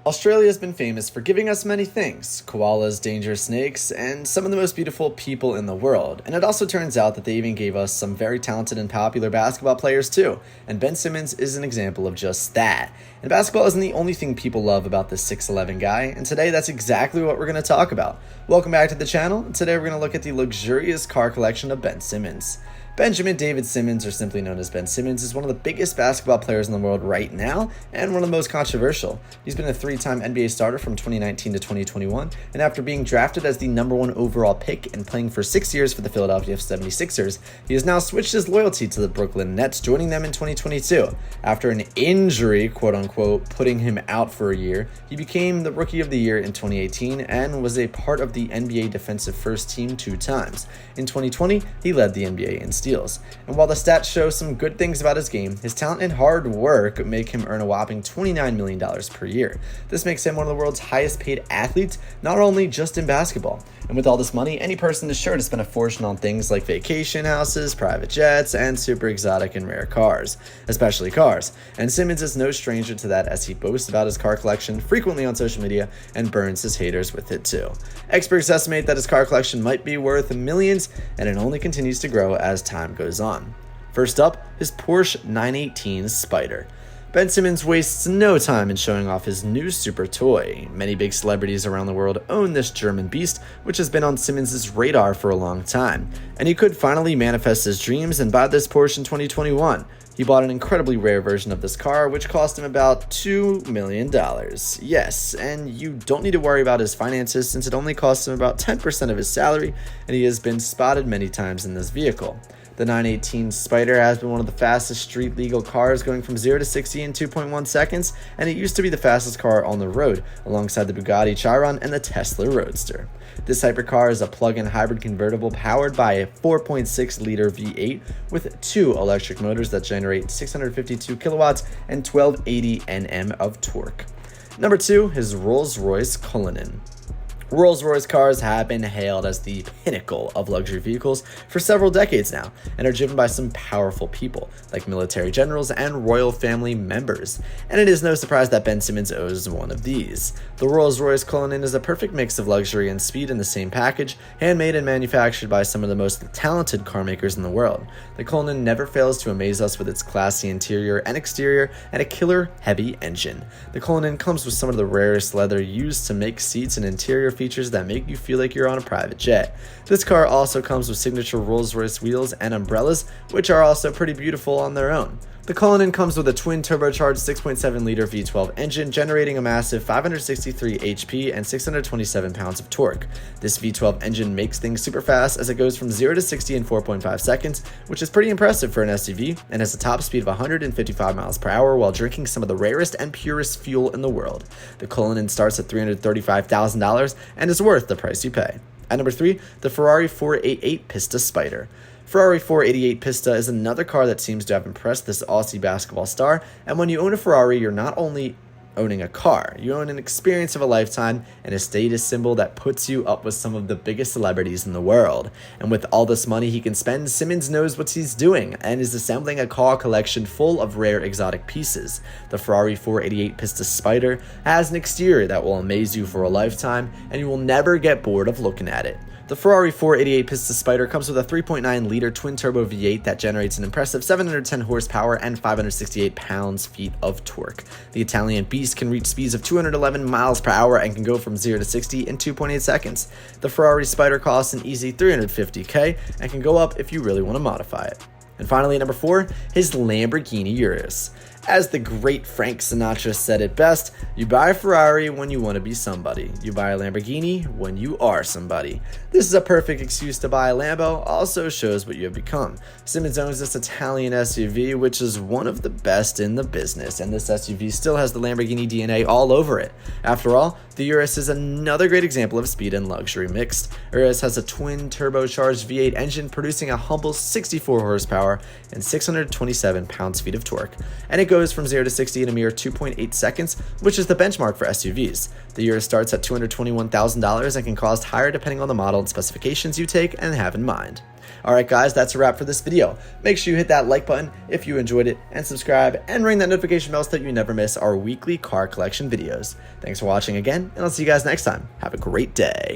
Australia has been famous for giving us many things: koalas, dangerous snakes, and some of the most beautiful people in the world. And it also turns out that they even gave us some very talented and popular basketball players too. And Ben Simmons is an example of just that. And basketball isn't the only thing people love about this 6'11 guy, and today that's exactly what we're going to talk about. Welcome back to the channel, and today we're going to look at the luxurious car collection of Ben Simmons. Benjamin David Simmons, or simply known as Ben Simmons, is one of the biggest basketball players in the world right now, and one of the most controversial. He's been a three-time NBA starter from 2019 to 2021, and after being drafted as the #1 overall pick and playing for 6 years for the Philadelphia 76ers, he has now switched his loyalty to the Brooklyn Nets, joining them in 2022. After an injury, quote-unquote, putting him out for a year, he became the Rookie of the Year in 2018 and was a part of the NBA Defensive First Team 2 times. In 2020, he led the NBA in steals. And while the stats show some good things about his game, his talent and hard work make him earn a whopping $29 million per year. This makes him one of the world's highest paid athletes, not only just in basketball. And with all this money, any person is sure to spend a fortune on things like vacation houses, private jets, and super exotic and rare cars, especially cars. And Simmons is no stranger to that, as he boasts about his car collection frequently on social media and burns his haters with it too. Experts estimate that his car collection might be worth millions, and it only continues to grow as time goes on. First up, his Porsche 918 Spider. Ben Simmons wastes no time in showing off his new super toy. Many big celebrities around the world own this German beast, which has been on Simmons' radar for a long time. And he could finally manifest his dreams and buy this Porsche in 2021. He bought an incredibly rare version of this car, which cost him about $2 million. Yes, and you don't need to worry about his finances, since it only costs him about 10% of his salary, and he has been spotted many times in this vehicle. The 918 Spider has been one of the fastest street legal cars, going from 0 to 60 in 2.1 seconds, and it used to be the fastest car on the road, alongside the Bugatti Chiron and the Tesla Roadster. This hypercar is a plug-in hybrid convertible powered by a 4.6-liter V8 with 2 electric motors that generate 652 kilowatts and 1280 Nm of torque. Number 2 is Rolls-Royce Cullinan. Rolls-Royce cars have been hailed as the pinnacle of luxury vehicles for several decades now, and are driven by some powerful people, like military generals and royal family members. And it is no surprise that Ben Simmons owns one of these. The Rolls-Royce Cullinan is a perfect mix of luxury and speed in the same package, handmade and manufactured by some of the most talented car makers in the world. The Cullinan never fails to amaze us with its classy interior and exterior and a killer heavy engine. The Cullinan comes with some of the rarest leather used to make seats and interior features that make you feel like you're on a private jet. This car also comes with signature Rolls-Royce wheels and umbrellas, which are also pretty beautiful on their own. The Cullinan comes with a twin turbocharged 6.7-liter V12 engine, generating a massive 563 HP and 627 pounds of torque. This V12 engine makes things super fast, as it goes from 0 to 60 in 4.5 seconds, which is pretty impressive for an SUV, and has a top speed of 155 miles per hour while drinking some of the rarest and purest fuel in the world. The Cullinan starts at $335,000 and is worth the price you pay. At number 3, the Ferrari 488 Pista Spider. Ferrari 488 Pista is another car that seems to have impressed this Aussie basketball star, and when you own a Ferrari, you're not only owning a car, you own an experience of a lifetime and a status symbol that puts you up with some of the biggest celebrities in the world. And with all this money he can spend, Simmons knows what he's doing and is assembling a car collection full of rare exotic pieces. The Ferrari 488 Pista Spider has an exterior that will amaze you for a lifetime, and you will never get bored of looking at it. The Ferrari 488 Pista Spider comes with a 3.9-liter twin-turbo V8 that generates an impressive 710 horsepower and 568 pounds-feet of torque. The Italian beast can reach speeds of 211 miles per hour and can go from 0 to 60 in 2.8 seconds. The Ferrari Spider costs an easy $350K and can go up if you really want to modify it. And finally, at number 4, his Lamborghini Urus. As the great Frank Sinatra said it best, you buy a Ferrari when you want to be somebody. You buy a Lamborghini when you are somebody. This is a perfect excuse to buy a Lambo, also shows what you have become. Simmons owns this Italian SUV, which is one of the best in the business, and this SUV still has the Lamborghini DNA all over it. After all, the Urus is another great example of speed and luxury mixed. Urus has a twin turbocharged V8 engine producing a humble 64 horsepower and 627 pounds-feet of torque, and it goes goes from 0 to 60 in a mere 2.8 seconds, which is the benchmark for SUVs. The year starts at $221,000 and can cost higher depending on the model and specifications you take and have in mind. Alright guys, that's a wrap for this video. Make sure you hit that like button if you enjoyed it, and subscribe, and ring that notification bell so that you never miss our weekly car collection videos. Thanks for watching again, and I'll see you guys next time. Have a great day.